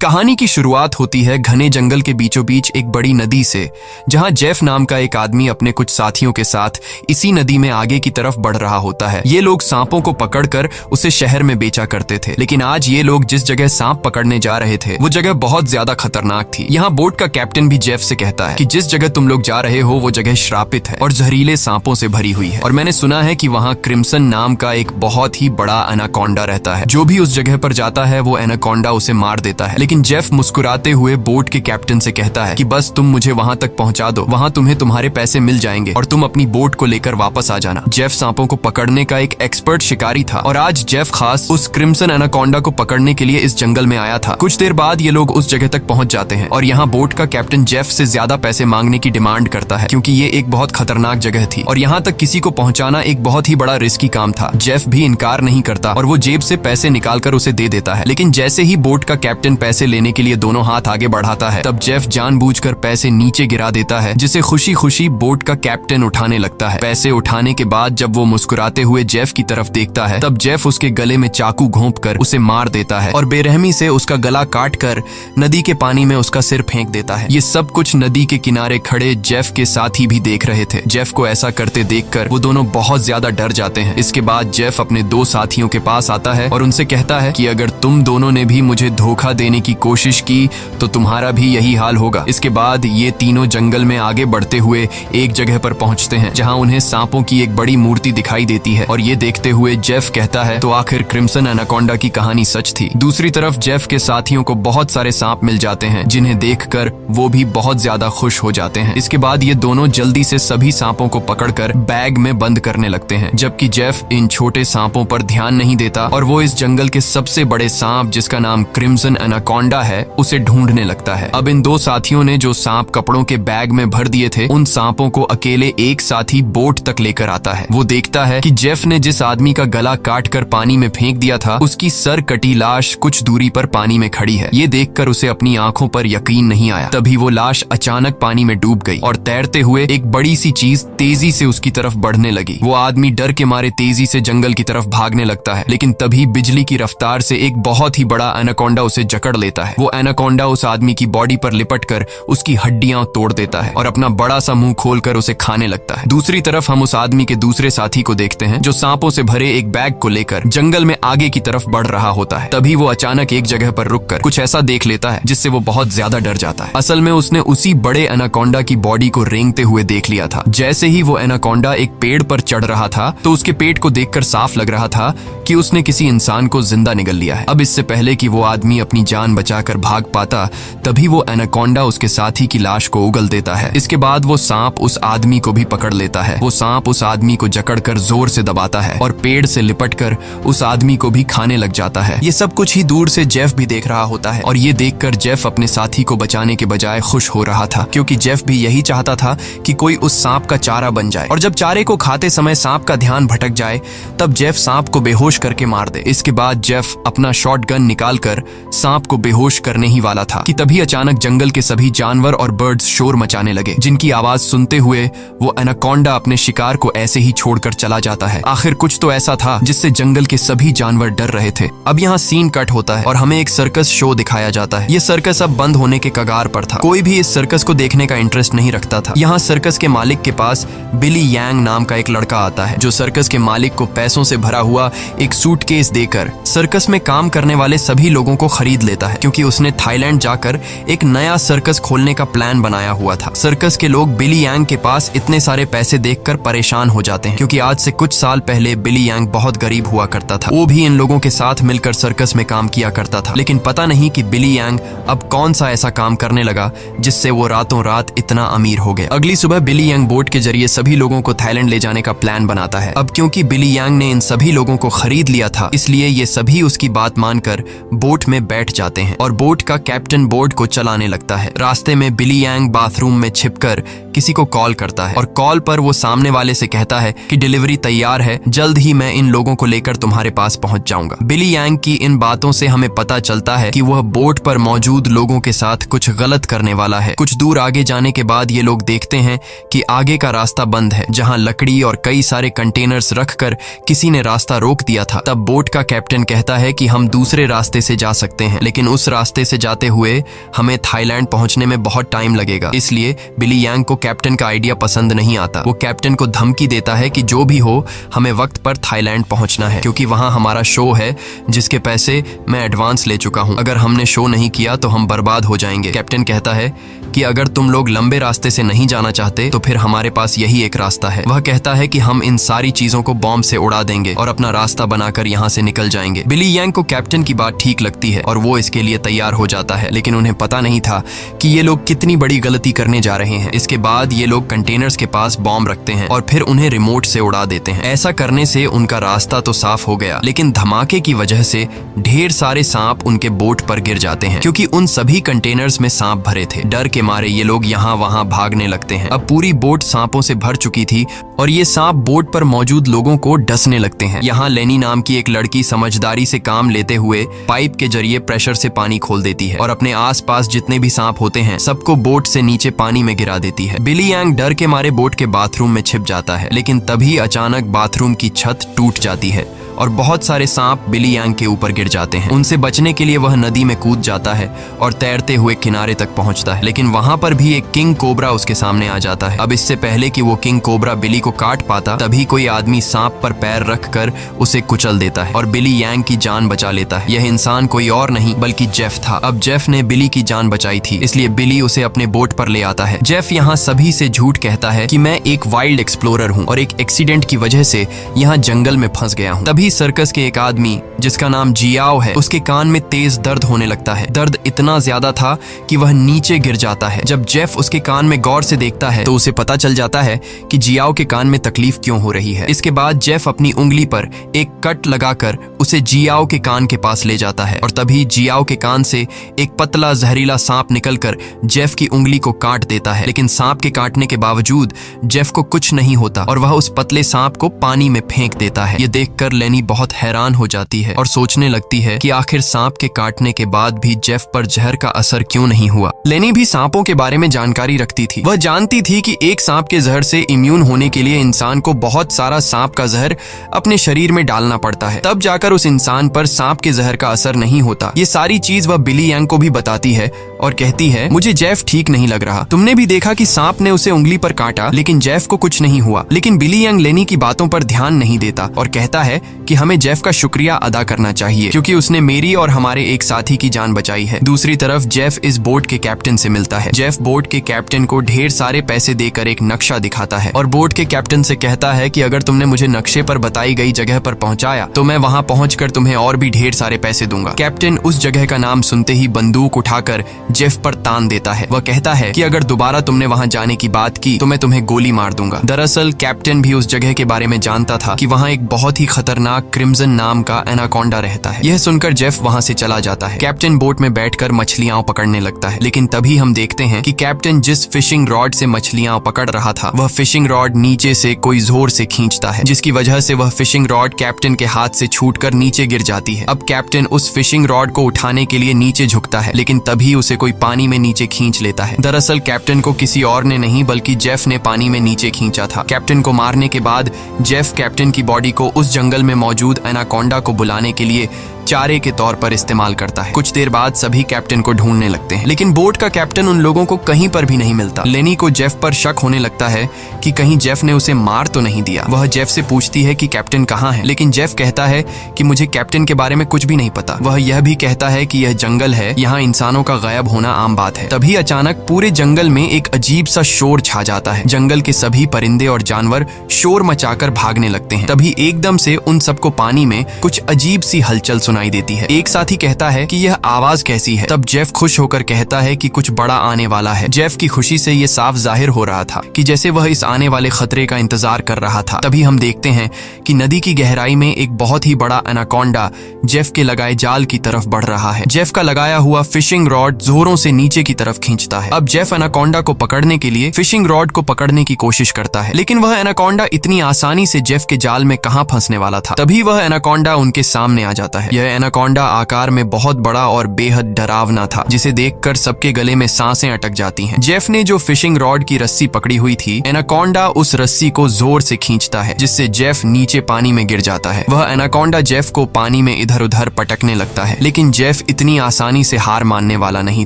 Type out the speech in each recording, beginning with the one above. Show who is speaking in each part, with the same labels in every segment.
Speaker 1: कहानी की शुरुआत होती है घने जंगल के बीचों बीच एक बड़ी नदी से, जहां जेफ नाम का एक आदमी अपने कुछ साथियों के साथ इसी नदी में आगे की तरफ बढ़ रहा होता है। ये लोग सांपों को पकड़कर उसे शहर में बेचा करते थे, लेकिन आज ये लोग जिस जगह सांप पकड़ने जा रहे थे वो जगह बहुत ज्यादा खतरनाक थी। यहाँ बोट का कैप्टन भी जेफ से कहता है कि जिस जगह तुम लोग जा रहे हो वो जगह श्रापित है और जहरीले सांपों से भरी हुई है, और मैंने सुना है कि वहाँ क्रिम्सन नाम का एक बहुत ही बड़ा एनाकोंडा रहता है। जो भी उस जगह पर जाता है वो एनाकोंडा उसे मार देता है। लेकिन जेफ मुस्कुराते हुए बोट के कैप्टन से कहता है कि बस तुम मुझे वहां तक पहुंचा दो, वहां तुम्हें तुम्हारे पैसे मिल जाएंगे और तुम अपनी बोट को लेकर वापस आ जाना। जेफ सांपों को पकड़ने का एक एक्सपर्ट शिकारी था और आज जेफ खास उस क्रिम्सन एनाकोंडा को पकड़ने के लिए इस जंगल में आया था। कुछ देर बाद ये लोग उस जगह तक पहुंच जाते हैं और यहाँ बोट का कैप्टन जेफ से ज्यादा पैसे मांगने की डिमांड करता है, क्योंकि ये एक बहुत खतरनाक जगह थी और यहाँ तक किसी को पहुंचाना एक बहुत ही बड़ा रिस्की काम था। जेफ भी इनकार नहीं करता और वो जेब से पैसे निकालकर उसे दे देता है। लेकिन जैसे ही बोट का कैप्टन पैसे लेने के लिए दोनों हाथ आगे बढ़ाता है, तब जेफ जानबूझकर पैसे नीचे गिरा देता है, जिसे खुशी खुशी बोट का कैप्टन उठाने लगता है। पैसे उठाने के बाद जब वो मुस्कुराते हुए जेफ की तरफ देखता है, तब जेफ उसके गले में चाकू घोंपकर उसे मार देता है और बेरहमी से उसका गला काटकर नदी के पानी में उसका सिर फेंक देता है। ये सब कुछ नदी के किनारे खड़े जेफ के साथी भी देख रहे थे। जेफ को ऐसा करते देखकर वो दोनों बहुत ज्यादा डर जाते हैं। इसके बाद जेफ अपने दो साथियों के पास आता है और उनसे कहता है कि अगर तुम दोनों ने भी मुझे धोखा देने की कोशिश की तो तुम्हारा भी यही हाल होगा। इसके बाद ये तीनों जंगल में आगे बढ़ते हुए एक जगह पर पहुंचते हैं, जहां उन्हें सांपों की एक बड़ी मूर्ति दिखाई देती है और ये देखते हुए जेफ कहता है तो आखिर क्रिम्सन एनाकोंडा की कहानी सच थी। दूसरी तरफ जेफ के साथियों को बहुत सारे सांप मिल जाते हैं, जिन्हें देखकर वो भी बहुत ज्यादा खुश हो जाते हैं। इसके बाद ये दोनों जल्दी से सभी सांपों को पकड़कर बैग में बंद करने लगते हैं, जबकि जेफ इन छोटे सांपों पर ध्यान नहीं देता और वो इस जंगल के सबसे बड़े सांप, जिसका नाम क्रिम्सन एनाकोंडा है, उसे ढूंढने लगता है। अब इन दो साथियों ने जो सांप कपड़ों के बैग में भर दिए थे, उन सांपों को अकेले एक साथी बोट तक लेकर आता है। वो देखता है कि जेफ ने जिस आदमी का गला काटकर पानी में फेंक दिया था, उसकी सर कटी लाश कुछ दूरी पर पानी में खड़ी है। ये देखकर उसे अपनी आंखों पर यकीन नहीं आया। तभी वो लाश अचानक पानी में डूब गई और तैरते हुए एक बड़ी सी चीज तेजी से उसकी तरफ बढ़ने लगी। वो आदमी डर के मारे तेजी से जंगल की तरफ भागने लगता है, लेकिन तभी बिजली की रफ्तार से एक बहुत ही बड़ा एनाकोंडा उसे जकड़ लेता है। वो एनाकोंडा उस आदमी की बॉडी पर लिपटकर उसकी हड्डियां तोड़ देता है और अपना बड़ा सा मुंह खोलकर उसे खाने लगता है। दूसरी तरफ हम उस आदमी के दूसरे साथी को देखते हैं, जो सांपों से भरे एक बैग को लेकर जंगल में आगे की तरफ बढ़ रहा होता है। तभी वो अचानक एक जगह पर रुककर कुछ ऐसा देख लेता है जिससे वो बहुत ज्यादा डर जाता है। असल में उसने उसी बड़े एनाकोंडा की बॉडी को रेंगते हुए देख लिया था। जैसे ही वो एनाकोंडा एक पेड़ पर चढ़ रहा था, तो उसके पेट को देखकर साफ लग रहा था कि उसने किसी इंसान को जिंदा निगल लिया है। अब इससे पहले कि वो आदमी अपनी जान बचाकर भाग पाता, तभी वो एनाकोंडा उसके साथी की लाश को उगल देता है। इसके बाद वो सांप उस आदमी को भी पकड़ लेता है। वो सांप उस आदमी को जकड़कर जोर से दबाता है और पेड़ से लिपटकर उस आदमी को भी खाने लग जाता है। ये सब कुछ ही दूर से जेफ भी देख रहा होता है और ये देखकर जेफ अपने साथी को बचाने के बजाय खुश हो रहा था, क्योंकि जेफ भी यही चाहता था कि कोई उस सांप का चारा बन जाए और जब चारे को खाते समय सांप का ध्यान भटक जाए, तब जेफ सांप को बेहोश करके मार दे। इसके बाद जेफ अपना शॉटगन निकालकर सांप को बेहोश करने ही वाला था कि तभी अचानक जंगल के सभी जानवर और बर्ड्स शोर मचाने लगे, जिनकी आवाज सुनते हुए वो एनाकोंडा अपने शिकार को ऐसे ही छोड़कर चला जाता है। आखिर कुछ तो ऐसा था जिससे जंगल के सभी जानवर डर रहे थे। अब यहाँ सीन कट होता है और हमें एक सर्कस शो दिखाया जाता है। ये सर्कस अब बंद होने के कगार पर था। कोई भी इस सर्कस को देखने का इंटरेस्ट नहीं रखता था। यहाँ सर्कस के मालिक के पास बिली यांग नाम का एक लड़का आता है, जो सर्कस के मालिक को पैसों से भरा हुआ एक सूटकेस देकर सर्कस में काम करने वाले सभी लोगों को खरीद लेता है, क्योंकि उसने थाईलैंड जाकर एक नया सर्कस खोलने का प्लान बनाया हुआ था। सर्कस के लोग बिली यांग के पास इतने सारे पैसे देखकर परेशान हो जाते हैं, क्योंकि आज से कुछ साल पहले बिली यांग बहुत गरीब हुआ करता था। वो भी इन लोगों के साथ मिलकर सर्कस में काम किया करता था, लेकिन पता नहीं कि बिली यांग अब कौन सा ऐसा काम करने लगा जिससे वो रातों रात इतना अमीर हो गया। अगली सुबह बिली यांग बोट के जरिए सभी लोगों को थाईलैंड ले जाने का प्लान बनाता है। अब क्योंकि बिली यांग ने इन सभी लोगों को खरीद लिया था, इसलिए ये सभी उसकी बात मानकर बोट में बैठ जाते हैं और बोट का कैप्टन बोट को चलाने लगता है। रास्ते में बिली यांग बाथरूम में छिपकर किसी को कॉल करता है और कॉल पर वो सामने वाले से कहता है कि डिलीवरी तैयार है, जल्द ही मैं इन लोगों को लेकर तुम्हारे पास पहुंच जाऊंगा। बिली यांग की इन बातों से हमें पता चलता है कि वह बोट पर मौजूद लोगों के साथ कुछ गलत करने वाला है। कुछ दूर आगे जाने के बाद ये लोग देखते हैं कि आगे का रास्ता बंद है, जहां लकड़ी और कई सारे कंटेनर्स रखकर किसी ने रास्ता रोक दिया था। तब बोट का कैप्टन कहता है कि हम दूसरे रास्ते से जा सकते हैं, लेकिन उस रास्ते से जाते हुए हमें थाईलैंड पहुंचने में बहुत टाइम लगेगा। इसलिए बिली यांग को कैप्टन का आइडिया पसंद नहीं आता। वो कैप्टन को धमकी देता है कि जो भी हो हमें वक्त पर थाईलैंड पहुंचना है, क्योंकि वहां हमारा शो है जिसके पैसे मैं एडवांस ले चुका हूं। अगर हमने शो नहीं किया तो हम बर्बाद हो जाएंगे। कैप्टन कहता है कि अगर तुम लोग लंबे रास्ते से नहीं जाना चाहते तो फिर हमारे पास यही एक रास्ता है। वह कहता है कि हम इन सारी चीजों को बॉम्ब से उड़ा देंगे और अपना रास्ता बनाकर यहाँ से निकल जाएंगे। बिली यांग को कैप्टन की बात ठीक लगती है और वो इसके लिए तैयार हो जाता है, लेकिन उन्हें पता नहीं था कि ये लोग कितनी बड़ी गलती करने जा रहे हैं। इसके बाद ये लोग कंटेनर्स के पास बॉम्ब रखते हैं और फिर उन्हें रिमोट से उड़ा देते हैं। ऐसा करने से उनका रास्ता तो साफ हो गया, लेकिन धमाके की वजह से ढेर सारे सांप उनके बोट पर गिर जाते हैं, क्योंकि उन सभी कंटेनर्स में सांप भरे थे। डर के मारे ये लोग यहाँ वहाँ भागने लगते हैं। अब पूरी बोट सांपों से भर चुकी थी और ये सांप बोट पर मौजूद लोगों को डसने लगते हैं। यहाँ लेनी नाम की एक लड़की समझदारी से काम लेते हुए पाइप के जरिए प्रेशर से पानी खोल देती है और अपने आसपास जितने भी सांप होते हैं सबको बोट से नीचे पानी में गिरा देती है। बिली यांग डर के मारे बोट के बाथरूम में छिप जाता है, लेकिन तभी अचानक बाथरूम की छत टूट जाती है और बहुत सारे सांप बिली यांग के ऊपर गिर जाते हैं। उनसे बचने के लिए वह नदी में कूद जाता है और तैरते हुए किनारे तक पहुंचता है, लेकिन वहां पर भी एक किंग कोबरा उसके सामने आ जाता है। अब इससे पहले कि वो किंग कोबरा बिली को काट पाता, तभी कोई आदमी सांप पर पैर रखकर उसे कुचल देता है और बिली यांग की जान बचा लेता है। यह इंसान कोई और नहीं बल्कि जेफ था। अब जेफ ने बिली की जान बचाई थी, इसलिए बिली उसे अपने बोट पर ले आता है। जेफ यहाँ सभी से झूठ कहता है कि मैं एक वाइल्ड एक्सप्लोरर हूँ और एक एक्सीडेंट की वजह से यहाँ जंगल में फंस गया हूँ। तभी सर्कस के एक आदमी जिसका नाम जियाओ है, उसके कान में तेज दर्द होने लगता है। दर्द इतना ज्यादा था कि वह नीचे गिर जाता है। जब जेफ उसके कान में गौर से देखता है तो उसे पता चल जाता है कि जियाओ के कान में तकलीफ क्यों हो रही है। इसके बाद जेफ अपनी उंगली पर एक कट लगाकर उसे जियाओ के कान के पास ले जाता है और तभी जियाओ के कान से एक पतला जहरीला सांप निकलकर जेफ की उंगली को काट देता है, लेकिन सांप के काटने के बावजूद जेफ को कुछ नहीं होता और वह उस पतले सांप को पानी में फेंक देता है। ये देखकर लेनी बहुत हैरान हो जाती है और सोचने लगती है कि आखिर सांप के काटने के बाद भी जेफ पर जहर का असर क्यों नहीं हुआ। लेनी भी सांपों के बारे में जानकारी रखती थी। वह जानती थी कि एक सांप के जहर से इम्यून होने के लिए इंसान को बहुत सारा सांप का जहर अपने शरीर में डालना पड़ता है, तब जाकर उस इंसान पर सांप के जहर का असर नहीं होता। ये सारी चीज वह बिली यांग को भी बताती है और कहती है, मुझे जेफ ठीक नहीं लग रहा। तुमने भी देखा कि सांप ने उसे उंगली पर काटा, लेकिन जेफ को कुछ नहीं हुआ। लेकिन बिली यांग लेनी की बातों पर ध्यान नहीं देता और कहता है कि हमें जेफ का शुक्रिया अदा करना चाहिए, क्योंकि उसने मेरी और हमारे एक साथी की जान बचाई है। दूसरी तरफ जेफ इस बोट के कैप्टन से मिलता है। जेफ बोट के कैप्टन को ढेर सारे पैसे देकर एक नक्शा दिखाता है और बोट के कैप्टन से कहता है कि अगर तुमने मुझे नक्शे पर बताई गई जगह पर पहुंचाया तो मैं वहां पहुंचकर तुम्हें और भी ढेर सारे पैसे दूंगा। कैप्टन उस जगह का नाम सुनते ही बंदूक उठाकर जेफ पर तान देता है। वह कहता है कि अगर दोबारा तुमने वहां जाने की बात की तो मैं तुम्हें गोली मार दूंगा। दरअसल कैप्टन भी उस जगह के बारे में जानता था कि वहां एक बहुत ही खतरनाक क्रिम्सन नाम का एनाकोंडा रहता है। यह सुनकर जेफ वहां से चला जाता है। कैप्टन बोट में बैठकर मछलियां पकड़ने लगता है, लेकिन तभी हम देखते हैं कि कैप्टन जिस फिशिंग रॉड से मछलियां पकड़ रहा था वह फिशिंग रॉड नीचे से कोई जोर से खींचता है, जिसकी वजह से वह फिशिंग रॉड कैप्टन के हाथ से छूटकर नीचे गिर जाती है। अब कैप्टन उस फिशिंग रॉड को उठाने के लिए नीचे झुकता है, लेकिन तभी उसे कोई पानी में नीचे खींच लेता है। दरअसल कैप्टन को किसी और ने नहीं बल्कि जेफ ने पानी में नीचे खींचा था। कैप्टन को मारने के बाद जेफ कैप्टन की बॉडी को उस जंगल में मौजूद एनाकोंडा को बुलाने के लिए चारे के तौर पर इस्तेमाल करता है। कुछ देर बाद सभी कैप्टन को ढूंढने लगते हैं, लेकिन बोट का कैप्टन उन लोगों को कहीं पर भी नहीं मिलता। लेनी को जेफ पर शक होने लगता है कि कहीं जेफ ने उसे मार तो नहीं दिया। वह जेफ से पूछती है कि कैप्टन कहाँ है, लेकिन जेफ कहता है कि मुझे कैप्टन के बारे में कुछ भी नहीं पता। वह यह भी कहता है कि यह जंगल है, यहाँ इंसानों का गायब होना आम बात है। तभी अचानक पूरे जंगल में एक अजीब सा शोर छा जाता है। जंगल के सभी परिंदे और जानवर शोर मचाकर भागने लगते हैं। तभी एकदम से उन सबको पानी में कुछ अजीब सी हलचल सुनाई देती है। एक साथी कहता है कि यह आवाज कैसी है। तब जेफ खुश होकर कहता है कि कुछ बड़ा आने वाला है। जेफ की खुशी से यह साफ जाहिर हो रहा था कि जैसे वह इस आने वाले खतरे का इंतजार कर रहा था। तभी हम देखते हैं कि नदी की गहराई में एक बहुत ही बड़ा एनाकोंडा जेफ के लगाए जाल की तरफ बढ़ रहा है। जेफ का लगाया हुआ फिशिंग रॉड जोरों से नीचे की तरफ खींचता है। अब जेफ एनाकोंडा को पकड़ने के लिए फिशिंग रॉड को पकड़ने की कोशिश करता है, लेकिन वह एनाकोंडा इतनी आसानी से जेफ के जाल में कहां फंसने वाला था। तभी वह एनाकोंडा उनके सामने आ जाता है। यह एनाकोंडा आकार में बहुत बड़ा और बेहद डरावना था, जिसे देखकर सबके गले में सांसें अटक जाती हैं। जेफ ने जो फिशिंग रॉड की रस्सी पकड़ी हुई थी, एनाकोंडा उस रस्सी को जोर से खींचता है, जिससे जेफ नीचे पानी में गिर जाता है। वह एनाकोंडा जेफ को पानी में इधर उधर पटकने लगता है, लेकिन जेफ इतनी आसानी से हार मानने वाला नहीं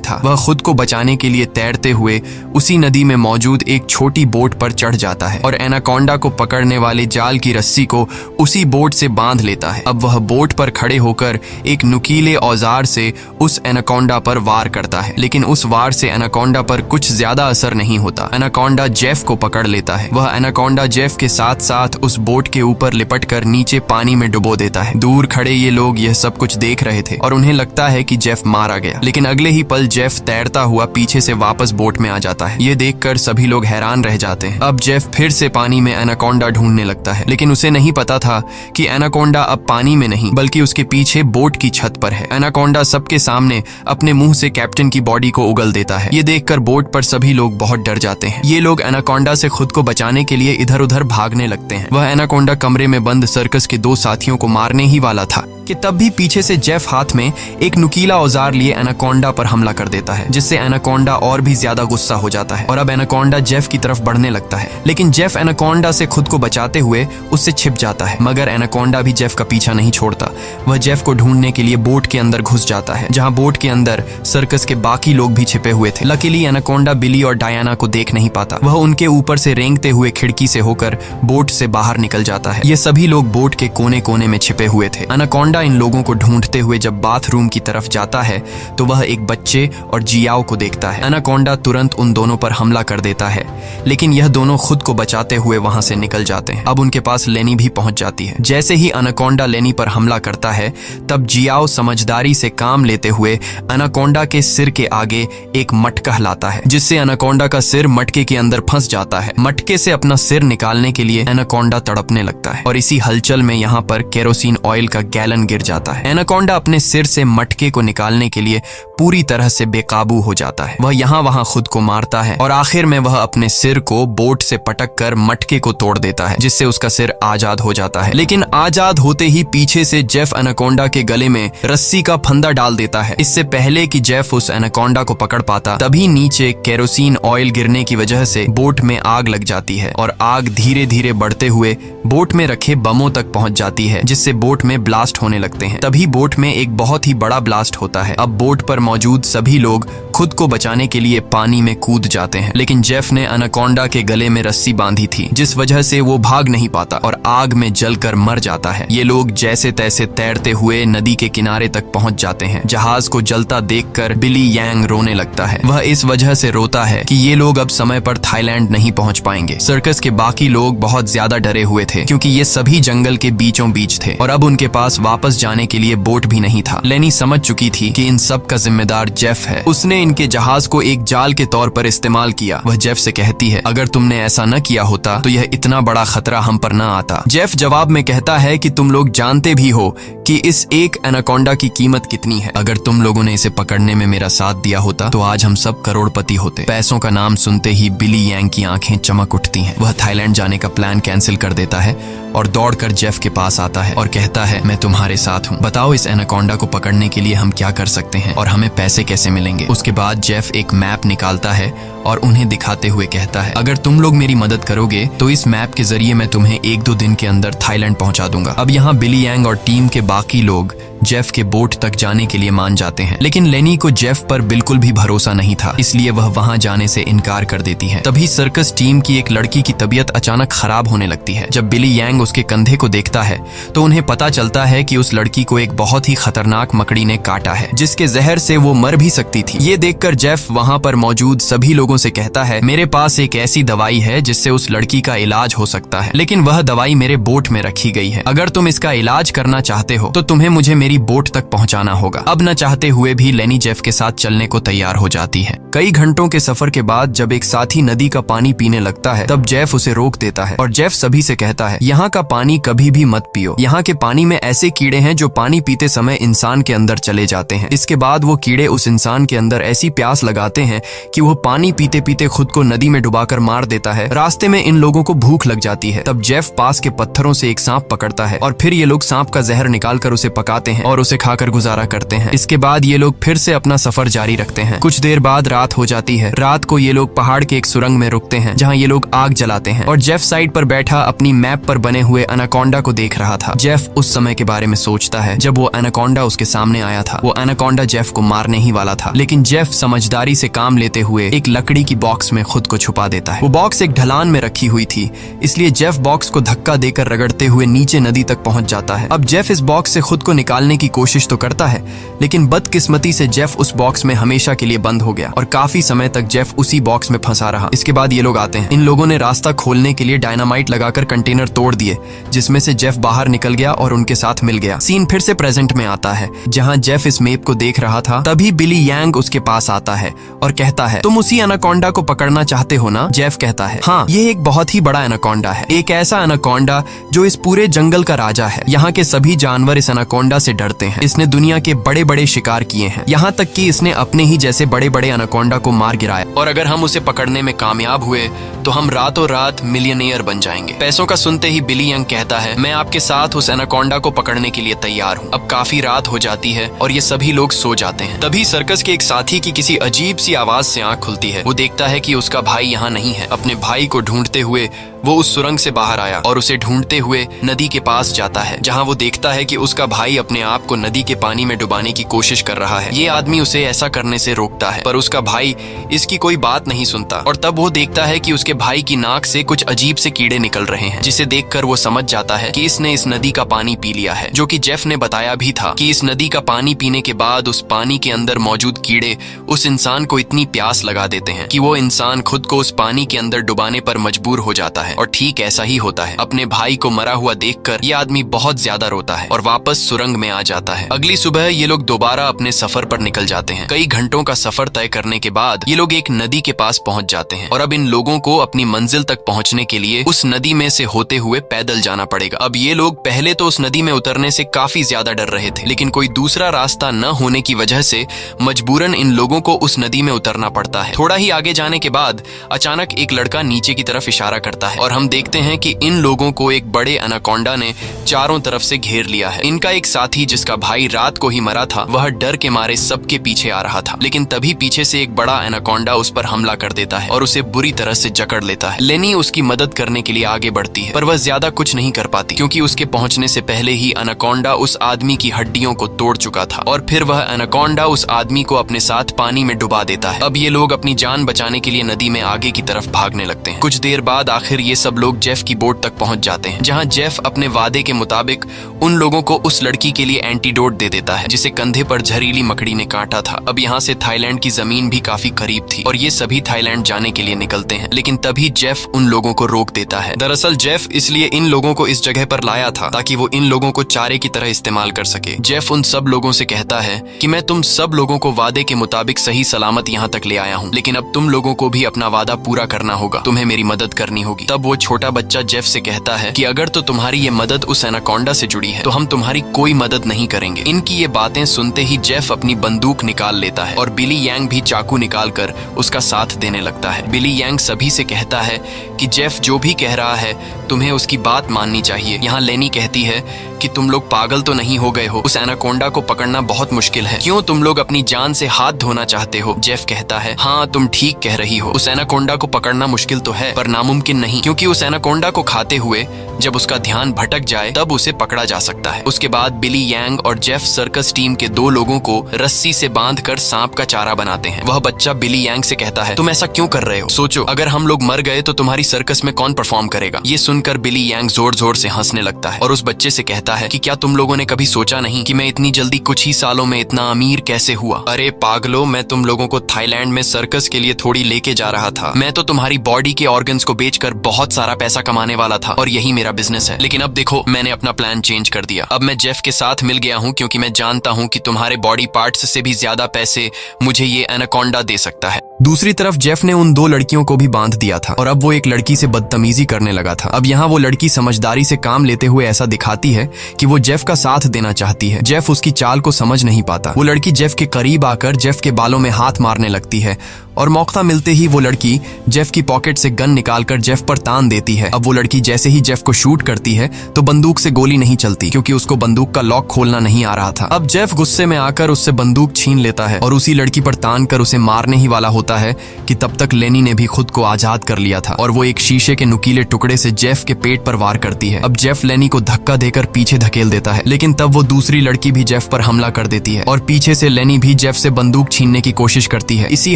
Speaker 1: था। वह खुद को बचाने के लिए तैरते हुए उसी नदी में मौजूद एक छोटी बोट पर चढ़ जाता है और एनाकोंडा को पकड़ने वाले जाल की रस्सी को उसी बोट से बांध लेता है। अब वह बोट पर खड़े होकर एक नुकीले औजार से उस एनाकोंडा पर वार करता है, लेकिन उस वार से एनाकोंडा पर कुछ ज्यादा असर नहीं होता। एनाकोंडा जेफ को पकड़ लेता है। वह एनाकोंडा जेफ के साथ साथ उस बोट के ऊपर लिपटकर नीचे पानी में डुबो देता है। दूर खड़े ये लोग यह सब कुछ देख रहे थे और उन्हें लगता है कि जेफ मारा गया, लेकिन अगले ही पल जेफ तैरता हुआ पीछे से वापस बोट में आ जाता है। ये देखकर सभी लोग हैरान रह जाते हैं। अब जेफ फिर से पानी में एनाकोंडा ढूंढने लगता है, लेकिन उसे नहीं पता था कि एनाकोंडा अब पानी में नहीं बल्कि उसके पीछे बोट की छत पर है। एनाकोंडा सबके सामने अपने मुंह से कैप्टन की बॉडी को उगल देता है। ये देखकर बोट पर सभी लोग बहुत डर जाते हैं। ये लोग एनाकोंडा से खुद को बचाने के लिए इधर उधर भागने लगते हैं। वह एनाकोंडा कमरे में बंद सर्कस के 2 साथियों को मारने ही वाला था कि तब भी पीछे से जेफ हाथ में एक नुकीला औजार लिए एनाकोंडा पर हमला कर देता है, जिससे एनाकोंडा और भी ज्यादा गुस्सा हो जाता है और अब एनाकोंडा जेफ की तरफ बढ़ने लगता है। लेकिन जेफ एनाकोंडा से खुद को बचाते हुए उससे छिप जाता है, मगर एनाकोंडा भी जेफ का पीछा नहीं छोड़ता। वह जेफ को ढूंढने के लिए बोट के अंदर घुस जाता है, जहां बोट के अंदर सर्कस के बाकी लोग भी छिपे हुए थे। लकीली एनाकोंडा बिली और डायना को देख नहीं पाता। वह उनके ऊपर से रेंगते हुए खिड़की से होकर बोट से बाहर निकल जाता है। ये सभी लोग बोट के कोने कोने में छिपे हुए थे। एनाकोंडा इन लोगों को ढूंढते हुए जब बाथरूम की तरफ जाता है तो वह एक बच्चे और जियाओ को देखता है। एनाकोंडा तुरंत उन दोनों पर हमला कर देता है, लेकिन यह दोनों खुद को बचाते हुए वहां से निकल जाते हैं। अब उनके पास लेनी भी पहुंच जाती है। जैसे ही एनाकोंडा लेनी पर हमला करता है, तब जियाओ समझदारी से काम लेते हुए एनाकोंडा के सिर के आगे एक मटका लाता है, जिससे एनाकोंडा का सिर मटके के अंदर फंस जाता है। मटके से अपना सिर निकालने के लिए एनाकोंडा तड़पने लगता है और इसी हलचल में यहाँ पर केरोसिन ऑयल का गैलन गिर जाता है। एनाकोंडा अपने सिर से मटके को निकालने के लिए पूरी तरह से बेकाबू हो जाता है। वह यहाँ वहां खुद को मारता है और आखिर में वह अपने सिर को बोट से पटक कर मटके को तोड़ देता है, जिससे उसका सिर आजाद हो जाता है। लेकिन आजाद होते ही पीछे से जेफ एनाकोंडा के गले में रस्सी का फंदा डाल देता है। इससे पहले कि जेफ उस एनाकोंडा को पकड़ पाता, तभी नीचे केरोसिन ऑयल गिरने की वजह से बोट में आग लग जाती है और आग धीरे धीरे बढ़ते हुए बोट में रखे बमों तक पहुंच जाती है, जिससे बोट में ब्लास्ट होने लगते हैं। तभी बोट में एक बहुत ही बड़ा ब्लास्ट होता है। अब बोट पर मौजूद सभी लोग खुद को बचाने के लिए पानी में कूद जाते हैं, लेकिन जेफ ने एनाकोंडा के गले में रस्सी बांधी थी, जिस वजह से वो भाग नहीं पाता और आग में जलकर मर जाता है। ये लोग जैसे तैसे तैरते हुए नदी के किनारे तक पहुंच जाते हैं। जहाज को जलता देखकर बिली यांग रोने लगता है। वह इस वजह से रोता है कि ये लोग अब समय पर थाईलैंड नहीं पहुंच पाएंगे। सर्कस के बाकी लोग बहुत ज्यादा डरे हुए थे, क्योंकि ये सभी जंगल के बीचों बीच थे और अब उनके पास वापस जाने के लिए बोट भी नहीं था। लेनी समझ चुकी थी कि इन सब का जिम्मेदार जेफ है। उसने इनके जहाज को एक जाल के तौर पर इस्तेमाल किया। वह जेफ से कहती है, अगर तुमने ऐसा न किया होता तो यह इतना बड़ा खतरा हम पर न आता। जेफ जवाब में कहता है कि तुम लोग जानते भी हो कि इस एक एनाकोंडा की कीमत कितनी है। अगर तुम लोगों ने इसे पकड़ने में मेरा साथ दिया होता तो आज हम सब करोड़पति होते। पैसों का नाम सुनते ही बिली यांग की आंखें चमक उठती हैं। वह थाईलैंड जाने का प्लान कैंसिल कर देता है और दौड़कर जेफ के पास आता है और कहता है, मैं तुम्हारे साथ हूँ। बताओ इस एनाकोंडा को पकड़ने के लिए हम क्या कर सकते हैं और हमें पैसे कैसे मिलेंगे। उसके बाद जेफ एक मैप निकालता है और उन्हें दिखाते हुए कहता है, अगर तुम लोग मेरी मदद करोगे तो इस मैप के जरिए मैं तुम्हें 1-2 दिन के अंदर थाईलैंड पहुंचा दूंगा। अब यहाँ बिली यांग और टीम के बाकी लोग जेफ के बोट तक जाने के लिए मान जाते हैं, लेकिन लेनी को जेफ पर बिल्कुल भी भरोसा नहीं था, इसलिए वह वहां जाने से इनकार कर देती है। तभी सर्कस टीम की एक लड़की की तबीयत अचानक खराब होने लगती है। जब बिली यांग उसके कंधे को देखता है तो उन्हें पता चलता है कि उस लड़की को एक बहुत ही खतरनाक मकड़ी ने काटा है, जिसके जहर से वो मर भी सकती थी। ये देखकर जेफ वहां पर मौजूद सभी लोगों से कहता है, मेरे पास एक ऐसी दवाई है जिससे उस लड़की का इलाज हो सकता है, लेकिन वह दवाई मेरे बोट में रखी गई है। अगर तुम इसका इलाज करना चाहते हो तो तुम्हें मुझे मेरी बोट तक पहुंचाना होगा। अब न चाहते हुए भी लेनी जेफ के साथ चलने को तैयार हो जाती है। कई घंटों के सफर के बाद जब एक साथी नदी का पानी पीने लगता है, तब जेफ उसे रोक देता है और जेफ सभी से कहता है, यहाँ का पानी कभी भी मत पियो। यहाँ के पानी में ऐसे कीड़े हैं जो पानी पीते समय इंसान के अंदर चले जाते हैं। इसके बाद वो कीड़े उस इंसान के अंदर ऐसी प्यास लगाते हैं कि वो पानी पीते पीते खुद को नदी में डुबाकर मार देता है। रास्ते में इन लोगों को भूख लग जाती है। तब जेफ पास के पत्थरों से एक सांप पकड़ता है और फिर ये लोग सांप का जहर निकालकर उसे पकाते हैं और उसे खाकर गुजारा करते हैं। इसके बाद ये लोग फिर से अपना सफर जारी रखते हैं। कुछ देर बाद रात हो जाती है। रात को ये लोग पहाड़ के एक सुरंग में रुकते हैं जहाँ ये लोग आग जलाते हैं और जेफ साइड पर बैठा अपनी मैप पर बने हुए एनाकोंडा को देख रहा था। जेफ उस समय के बारे में सोचता है जब वो एनाकोंडा उसके सामने आया था। वो एनाकोंडा जेफ को मारने ही वाला था, लेकिन जेफ समझदारी से काम लेते हुए एक लकड़ी की बॉक्स में खुद को छुपा देता है। वो बॉक्स एक ढलान में रखी हुई थी, इसलिए जेफ बॉक्स को धक्का देकर रगड़ते हुए नीचे नदी तक पहुंच जाता है। अब जेफ इस बॉक्स से खुद को निकालने की कोशिश तो करता है, लेकिन बदकिस्मती से जेफ उस बॉक्स में हमेशा के लिए बंद हो गया और काफी समय तक जेफ उसी बॉक्स में फंसा रहा। इसके बाद ये लोग आते हैं। इन लोगों ने रास्ता खोलने के लिए डायनामाइट लगाकर कंटेनर तोड़ दिए, जिसमें से जेफ बाहर निकल गया और उनके साथ मिल गया। सीन फिर से प्रेजेंट में आता है जहां जेफ इस मैप को देख रहा था। तभी बिली यांग उसके पास आता है और कहता है, तुम उसी एनाकोंडा को पकड़ना चाहते हो ना? जेफ कहता है, हाँ, ये एक बहुत ही बड़ा एनाकोंडा है, एक ऐसा एनाकोंडा जो इस पूरे जंगल का राजा है। यहाँ के सभी जानवर इस एनाकोंडा से डरते हैं। इसने दुनिया के बड़े बड़े शिकार किए हैं, यहाँ तक कि इसने अपने ही जैसे बड़े बड़े एनाकोंडा को मार गिराया, और अगर हम उसे पकड़ने में कामयाब हुए तो हम रातों रात मिलियनेयर बन जाएंगे। पैसों का सुनते ही बिली यंग कहता है, मैं आपके साथ उस एनाकोंडा को पकड़ने के लिए तैयार हूँ। अब काफी रात हो जाती है और ये सभी लोग सो जाते हैं। तभी सर्कस के एक साथी की किसी अजीब सी आवाज से आंख खुलती है। वो देखता है कि उसका भाई यहाँ नहीं है। अपने भाई को ढूंढते हुए वो उस सुरंग से बाहर आया और उसे ढूंढते हुए नदी के पास जाता है, जहाँ वो देखता है कि उसका भाई अपने आप को नदी के पानी में डुबाने की कोशिश कर रहा है। ये आदमी उसे ऐसा करने से रोकता है, पर उसका भाई इसकी कोई बात नहीं सुनता। और तब वो देखता है कि उसके भाई की नाक से कुछ अजीब से कीड़े निकल रहे हैं, जिसे देखकर वो समझ जाता है कि इसने इस नदी का पानी पी लिया है, जो कि जेफ ने बताया भी था कि इस नदी का पानी पीने के बाद उस पानी के अंदर मौजूद कीड़े उस इंसान को इतनी प्यास लगा देते हैं कि वो इंसान खुद को उस पानी के अंदर डुबाने पर मजबूर हो जाता है। और ठीक ऐसा ही होता है। अपने भाई को मरा हुआ देखकर ये आदमी बहुत ज्यादा रोता है और वापस सुरंग में आ जाता है। अगली सुबह ये लोग दोबारा अपने सफर पर निकल जाते हैं। कई घंटों का सफर तय करने के बाद ये लोग एक नदी के पास पहुंच जाते हैं और अब इन लोगों को अपनी मंजिल तक पहुंचने के लिए उस नदी में से होते हुए पैदल जाना पड़ेगा। अब ये लोग पहले तो उस नदी में उतरने से काफी ज्यादा डर रहे थे, लेकिन कोई दूसरा रास्ता न होने की वजह से मजबूरन इन लोगों को उस नदी में उतरना पड़ता है। थोड़ा ही आगे जाने के बाद अचानक एक लड़का नीचे की तरफ इशारा करता है और हम देखते हैं कि इन लोगों को एक बड़े एनाकोंडा ने चारों तरफ से घेर लिया है। इनका एक साथी जिसका भाई रात को ही मरा था, वह डर के मारे सबके पीछे आ रहा था, लेकिन तभी पीछे से एक बड़ा एनाकोंडा उस पर हमला कर देता है और उसे बुरी तरह से जकड़ लेता है। लेनी उसकी मदद करने के लिए आगे बढ़ती है, पर वह ज्यादा कुछ नहीं कर पाती, क्योंकि उसके पहुंचने से पहले ही एनाकोंडा उस आदमी की हड्डियों को तोड़ चुका था और फिर वह एनाकोंडा उस आदमी को अपने साथ पानी में डुबा देता है। अब ये लोग अपनी जान बचाने के लिए नदी में आगे की तरफ भागने लगते हैं। कुछ देर बाद आखिर ये सब लोग जेफ की बोट तक पहुंच जाते हैं, जहां जेफ अपने वादे के मुताबिक उन लोगों को उस लड़की के लिए एंटीडोट दे देता है जिसे कंधे पर जहरीली मकड़ी ने काटा था। अब यहाँ से थाईलैंड की जमीन भी काफी करीब थी और ये सभी थाईलैंड जाने के लिए निकलते हैं, लेकिन तभी जेफ उन लोगों को रोक देता है। दरअसल जेफ इसलिए इन लोगों को इस जगह पर लाया था ताकि वो इन लोगों को चारे की तरह इस्तेमाल कर सके। जेफ उन सब लोगों से कहता है कि मैं तुम सब लोगों को वादे के मुताबिक सही सलामत यहाँ तक ले आया हूँ, लेकिन अब तुम लोगों को भी अपना वादा पूरा करना होगा, तुम्हें मेरी मदद करनी होगी। तब वो छोटा बच्चा जेफ से कहता है कि अगर तो तुम्हारी ये मदद उस एनाकोंडा से जुड़ी है तो हम तुम्हारी कोई मदद नहीं करेंगे। इनकी ये बातें सुनते ही जेफ अपनी बंदूक निकाल लेता है और बिली यांग भी चाकू निकालकर उसका साथ देने लगता है। बिली यांग सभी से कहता है कि जेफ जो भी कह रहा है तुम्हें उसकी बात माननी चाहिए। यहाँ लेनी कहती है कि तुम लोग पागल तो नहीं हो गए हो, उस एनाकोंडा को पकड़ना बहुत मुश्किल है, क्यों तुम लोग अपनी जान से हाथ धोना चाहते हो? जेफ कहता है, हाँ तुम ठीक कह रही हो, उस एनाकोंडा को पकड़ना मुश्किल तो है पर नामुमकिन नहीं, क्योंकि उस एनाकोंडा को खाते हुए जब उसका ध्यान भटक जाए तब उसे पकड़ा जा सकता है। उसके बाद बिली यांग और जेफ सर्कस टीम के 2 लोगों को रस्सी से बांधकर सांप का चारा बनाते हैं। वह बच्चा बिली यांग से कहता है, तुम ऐसा क्यों कर रहे हो? सोचो अगर हम लोग मर गए तो तुम्हारी सर्कस में कौन परफॉर्म करेगा? ये सुनकर बिली यांग जोर जोर से हंसने लगता है और उस बच्चे से कहता है कि क्या तुम लोगों ने कभी सोचा नहीं कि मैं इतनी जल्दी कुछ ही सालों में इतना अमीर कैसे हुआ? अरे पागलो, मैं तुम लोगों को थाईलैंड में सर्कस के लिए थोड़ी लेके जा रहा था। मैं तो तुम्हारी बॉडी के ऑर्गन्स को बेचकर बहुत सारा पैसा कमाने वाला था और यही मेरा बिजनेस है, लेकिन अब देखो मैंने अपना प्लान चेंज कर दिया। अब मैं जेफ के साथ मिल गया हूँ क्योंकि मैं जानता हूँ कि तुम्हारे बॉडी पार्ट्स से भी ज्यादा पैसे मुझे ये एनाकोंडा दे सकता है। दूसरी तरफ जेफ ने उन 2 लड़कियों को भी बांध दिया था और अब वो एक लड़की से बदतमीजी करने लगा था। अब यहाँ वो लड़की समझदारी से काम लेते हुए ऐसा दिखाती है कि वो जेफ का साथ देना चाहती है। जेफ उसकी चाल को समझ नहीं पाता। वो लड़की जेफ के करीब आकर जेफ के बालों में हाथ मारने लगती है और मौका मिलते ही वो लड़की जेफ की पॉकेट से गन निकालकर जेफ पर तान देती है। अब वो लड़की जैसे ही जेफ को शूट करती है तो बंदूक से गोली नहीं चलती, क्योंकि उसको बंदूक का लॉक खोलना नहीं आ रहा था। अब जेफ गुस्से में आकर उससे बंदूक छीन लेता है और उसी लड़की पर तान कर उसे मारने ही वाला होता है कि तब तक लेनी ने भी खुद को आजाद कर लिया था और वो एक शीशे के नुकीले टुकड़े से जेफ के पेट पर वार करती है। अब जेफ लेनी को धक्का देकर पीछे धकेल देता है, लेकिन तब वो दूसरी लड़की भी जेफ पर हमला कर देती है और पीछे से लेनी भी जेफ से बंदूक छीनने की कोशिश करती है। इसी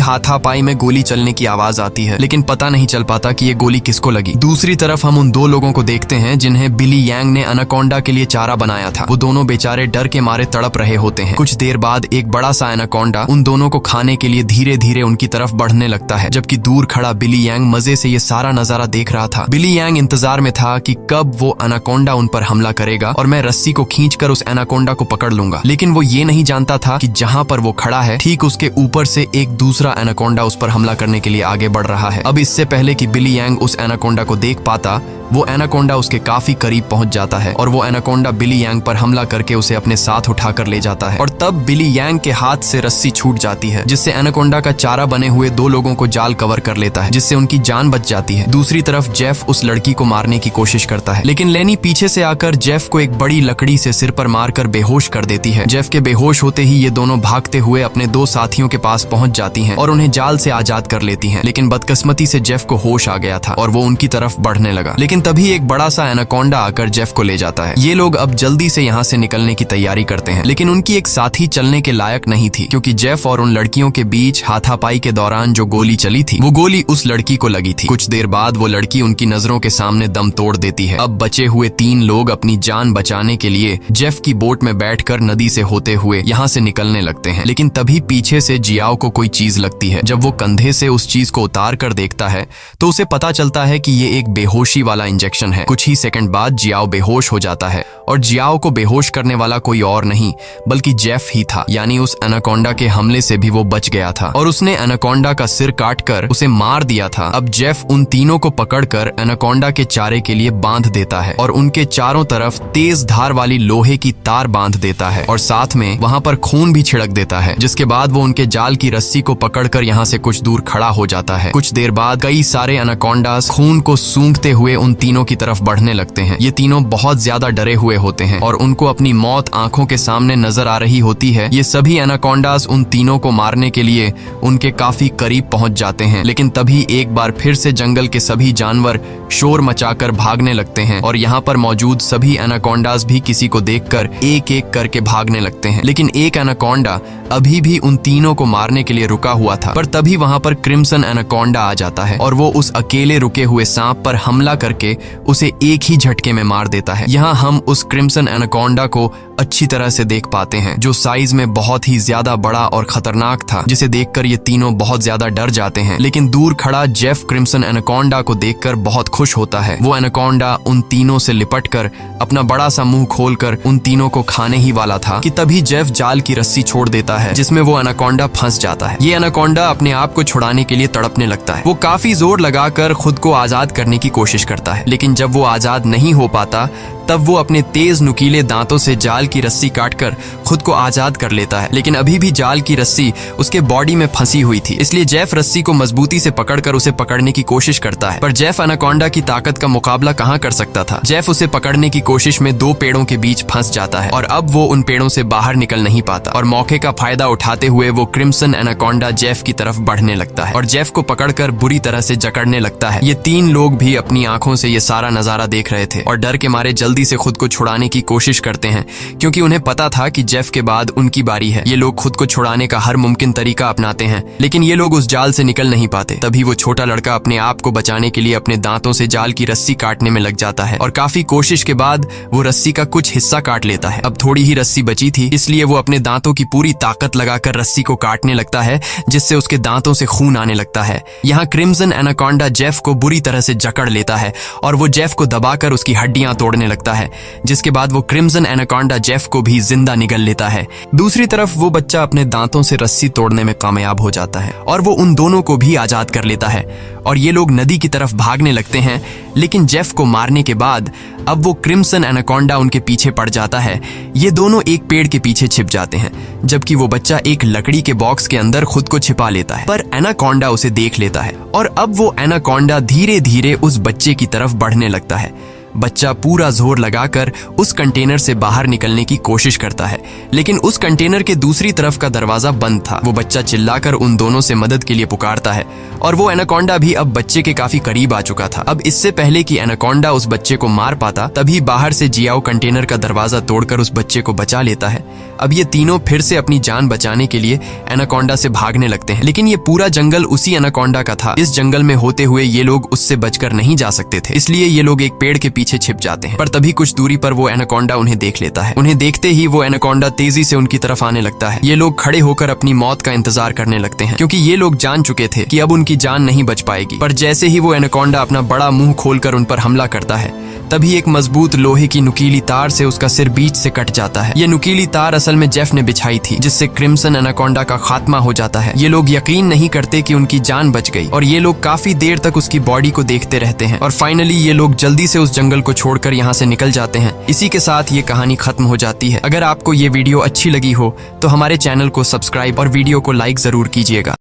Speaker 1: हाथापाई में गोली चलने की आवाज आती है, लेकिन पता नहीं चल पाता कि ये गोली किसको लगी। दूसरी तरफ हम उन दो लोगों को देखते हैं जिन्हें बिली यांग ने एनाकोंडा के लिए चारा बनाया था। वो दोनों बेचारे डर के मारे तड़प रहे होते हैं। कुछ देर बाद एक बड़ा सा एनाकोंडा उन दोनों को खाने के लिए धीरे धीरे उनकी तरफ बढ़ने लगता है, जबकि दूर खड़ा बिली यांग मजे से ये सारा नजारा देख रहा था। बिली यांग इंतजार में था कि कब वो एनाकोंडा उन पर हमला करेगा और मैं रस्सी को खींचकर उस एनाकोंडा को पकड़ लूंगा। लेकिन वो ये नहीं जानता था कि जहां पर वो खड़ा है ठीक उसके ऊपर से एक दूसरा एनाकोंडा उस पर हमला करने के लिए आगे बढ़ रहा है। अब इससे पहले कि बिली यांग उस एनाकोंडा को देख पाता, वो एनाकोंडा उसके काफी करीब पहुंच जाता है और वो एनाकोंडा बिली यांग पर हमला करके उसे अपने साथ उठाकर ले जाता है। और तब बिली यांग के हाथ से रस्सी छूट जाती है, जिससे एनाकोंडा का चारा बने हुए दो लोगों को जाल कवर कर लेता है, जिससे उनकी जान बच जाती है। दूसरी तरफ जेफ उस लड़की को मारने की कोशिश करता है, लेकिन लेनी पीछे से आकर जेफ को एक बड़ी लकड़ी से सिर पर मारकर बेहोश कर देती है। जेफ के बेहोश होते ही ये दोनों भागते हुए अपने दो साथियों के पास पहुंच जाती हैं और उन्हें जाल से आजाद कर लेती हैं। लेकिन बदकिस्मती से जेफ को होश आ गया था और वो उनकी तरफ बढ़ने लगा, लेकिन तभी एक बड़ा सा एनाकोंडा आकर जेफ को ले जाता है। ये लोग अब जल्दी से यहाँ से निकलने की तैयारी करते हैं, लेकिन उनकी एक साथी चलने के लायक नहीं थी, क्योंकि जेफ और उन लड़कियों के बीच हाथापाई के दौरान जो गोली चली थी वो गोली उस लड़की को लगी थी। कुछ देर बाद वो लड़की उनकी नजरों के सामने दम तोड़ देती है। अब बचे हुए तीन लोग अपनी जान बचाने के लिए जेफ की बोट में बैठकर नदी से होते हुए यहाँ से निकलने लगते हैं, लेकिन तभी पीछे से जियाओ को कोई चीज लगती है। जब वो कंधे से उस चीज को उतार कर देखता है तो उसे पता चलता है कि ये एक बेहोशी वाला इंजेक्शन है। कुछ ही सेकंड बाद जियाओ बेहोश हो जाता है और जियाओ को बेहोश करने वाला कोई और नहीं बल्कि जेफ ही था, यानी उस एनाकोंडा के हमले से भी वो बच गया था और उसने एनाकोंडा का सिर काटकर उसे मार दिया था। अब जेफ उन तीनों को पकड़कर एनाकोंडा के चारे के लिए बांध देता है और उनके चारों तरफ तेज धार वाली लोहे की तार बांध देता है और साथ में वहां पर खून भी छिड़क देता है, जिसके बाद वो उनके जाल की रस्सी को पकड़कर यहाँ से कुछ दूर खड़ा हो जाता है। कुछ देर बाद कई सारे एनाकोंडास खून को सूंघते हुए उन तीनों की तरफ बढ़ने लगते हैं। ये तीनों बहुत ज्यादा डरे हुए होते हैं और उनको अपनी मौत आंखों के सामने नजर आ रही होती है। ये सभी एनाकोंडास उन तीनों को मारने के लिए उनके काफी करीब पहुंच जाते हैं, लेकिन तभी एक बार फिर से जंगल के सभी जानवर शोर मचाकर भागने लगते हैं और यहाँ पर मौजूद सभी एनाकोंडास भी किसी को देखकर एक एक करके भागने लगते हैं। लेकिन एक एनाकोंडा अभी भी उन तीनों को मारने के लिए रुका हुआ था, पर तभी वहां पर क्रिम्सन एनाकोंडा आ जाता है और वो उस अकेले रुके हुए सांप पर हमला करके उसे एक ही झटके में मार देता है। यहाँ हम उस क्रिम्सन एनाकोंडा को अच्छी तरह से देख पाते हैं, जो साइज में बहुत ही ज्यादा बड़ा और खतरनाक था, जिसे देखकर ये तीनों बहुत ज्यादा डर जाते हैं। लेकिन दूर खड़ा जेफ क्रिम्सन एनाकोंडा को देखकर बहुत खुश होता है। वो एनाकोंडा उन तीनों से लिपटकर अपना बड़ा सा मुंह खोलकर उन तीनों को खाने ही वाला था कि तभी जेफ जाल की रस्सी छोड़ देता है, जिसमें वो एनाकोंडा फंस जाता है। ये एनाकोंडा अपने आप को छुड़ाने के लिए तड़पने लगता है। वो काफी जोर लगाकर खुद को आजाद करने की कोशिश करता है, लेकिन जब वो आजाद नहीं हो पाता तब वो अपने तेज नुकीले दांतों से जाल की रस्सी काटकर खुद को आजाद कर लेता है। लेकिन अभी भी जाल की रस्सी उसके बॉडी में फंसी हुई थी, इसलिए जेफ रस्सी को मजबूती से पकड़कर उसे पकड़ने की कोशिश करता है, पर जेफ एनाकोंडा की ताकत का मुकाबला कहां कर सकता था। जेफ उसे पकड़ने की कोशिश में दो पेड़ों के बीच फंस जाता है और अब वो उन पेड़ों से बाहर निकल नहीं पाता और मौके का फायदा उठाते हुए वो क्रिम्सन एनाकोंडा जेफ की तरफ बढ़ने लगता है और जेफ को पकड़कर बुरी तरह से जकड़ने लगता है। ये तीन लोग भी अपनी आंखों से ये सारा नजारा देख रहे थे और डर के मारे जल्दी से खुद को छुड़ाने की कोशिश करते हैं, क्योंकि उन्हें पता था कि जेफ के बाद उनकी बारी है। ये लोग खुद को छुड़ाने का हर मुमकिन तरीका अपनाते हैं, लेकिन ये लोग उस जाल से निकल नहीं पाते। तभी वो छोटा लड़का अपने आप को बचाने के लिए अपने दांतों से जाल की रस्सी काटने में लग जाता है और काफी कोशिश के बाद वो रस्सी का कुछ हिस्सा काट लेता है। अब थोड़ी ही रस्सी बची थी, इसलिए वो अपने दांतों की पूरी ताकत लगाकर रस्सी को काटने लगता है, जिससे उसके दांतों से खून आने लगता है। यहाँ क्रिम्सन एनाकोंडा जेफ को बुरी तरह से जकड़ लेता है और वो जेफ को दबाकर उसकी हड्डियां तोड़ने लगता है। लगता है, जिसके बाद वो क्रिम्सन एनाकोंडा जेफ को भी जिंदा निगल लेता है। दूसरी तरफ वो बच्चा अपने दांतों से रस्सी तोड़ने में कामयाब हो जाता है और वो उन दोनों को भी आजाद कर लेता है और ये लोग नदी की तरफ भागने लगते हैं। लेकिन जेफ को मारने के बाद अब वो क्रिम्सन एनाकोंडा उनके पीछे पड़ जाता है। ये दोनों एक पेड़ के पीछे छिप जाते हैं, जबकि वो बच्चा एक लकड़ी के बॉक्स के अंदर खुद को छिपा लेता है। पर एनाकोंडा उसे देख लेता है और अब वो एनाकोंडा धीरे धीरे उस बच्चे की तरफ बढ़ने लगता है। बच्चा पूरा जोर लगाकर उस कंटेनर से बाहर निकलने की कोशिश करता है, लेकिन उस कंटेनर के दूसरी तरफ का दरवाजा बंद था। वो बच्चा चिल्लाकर उन दोनों से मदद के लिए पुकारता है और वो एनाकोंडा भी अब बच्चे के काफी करीब आ चुका था। अब इससे पहले कि एनाकोंडा उस बच्चे को मार पाता, तभी बाहर से जियाओ कंटेनर का दरवाजा तोड़कर उस बच्चे को बचा लेता है। अब ये तीनों फिर से अपनी जान बचाने के लिए एनाकोंडा से भागने लगते हैं, लेकिन ये पूरा जंगल उसी एनाकोंडा का था। इस जंगल में होते हुए ये लोग उससे बचकर नहीं जा सकते थे, इसलिए ये लोग एक पेड़ के पीछे छिप जाते हैं। पर तभी कुछ दूरी पर वो एनाकोंडा उन्हें देख लेता है। उन्हें देखते ही वो एनाकोंडा तेजी से उनकी तरफ आने लगता है। ये लोग खड़े होकर अपनी मौत का इंतजार करने लगते हैं, क्योंकि ये लोग जान चुके थे कि अब उनकी जान नहीं बच पाएगी। पर जैसे ही वो एनाकोंडा अपना बड़ा मुंह खोलकर उन पर हमला करता है, तभी एक मजबूत लोहे की नुकीली तार से उसका सिर बीच से कट जाता है। ये नुकीली तार असल में जेफ ने बिछाई थी, जिससे क्रिम्सन एनाकोंडा का खात्मा हो जाता है। ये लोग यकीन नहीं करते कि उनकी जान बच गई और ये लोग काफी देर तक उसकी बॉडी को देखते रहते हैं और फाइनली ये लोग जल्दी से उस जंगल को छोड़कर यहाँ से निकल जाते हैं। इसी के साथ ये कहानी खत्म हो जाती है। अगर आपको ये वीडियो अच्छी लगी हो तो हमारे चैनल को सब्सक्राइब और वीडियो को लाइक जरूर कीजिएगा।